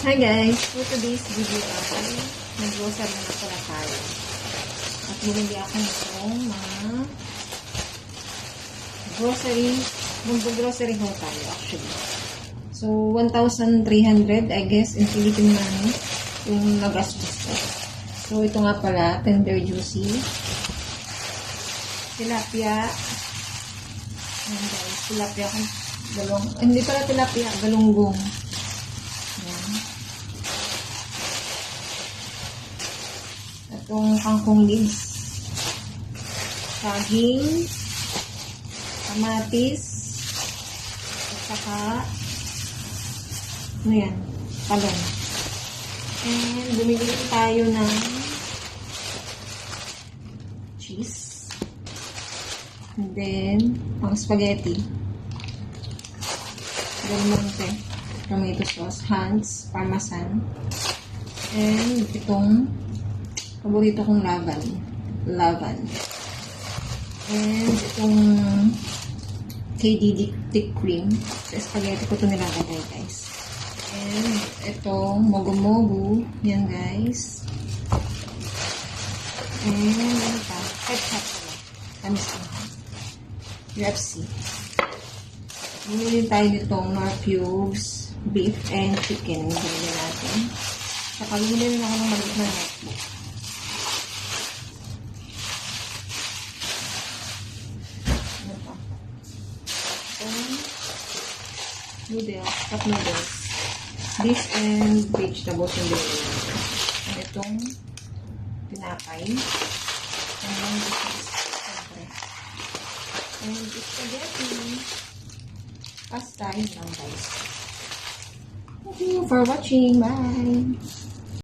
Hi guys! For today's video ay nag-grocery na pala tayo. At bumili ako nitong mga grocery. Mag-grocery ho tayo actually. So, 1,300 I guess in Philippine money yung nagastos ko. So, ito nga pala, tender juicy. Tilapia. Ayan guys, tilapia kung hindi pala tilapia, galunggong. Ayan. Itong kangkong leaves. Saging. Kamatis. At saka ano yan? Talong. And bumili tayo ng cheese. And then, pang spaghetti. Del Monte. Tomato sauce. Hans. Parmesan. And itong paborito kong laban. And itong KDD thick cream. Sa spaghetti ko ito nilalagay guys. And itong mogu-mogu. Yan guys. And ano pa? Ketchup pala. Tamis ko. UFC. Bumili tayo nitong Northfuse beef and chicken. Bumili natin. Saka bumili rin ako ng maliit na notebook. Ano pa? Noodles. Cup noodles. Beef and vegetables yung bumili natin. And itong tinapay. And then this is siyempre. And spaghetti. Pasta, yun lang guys. Thank you for watching. Bye!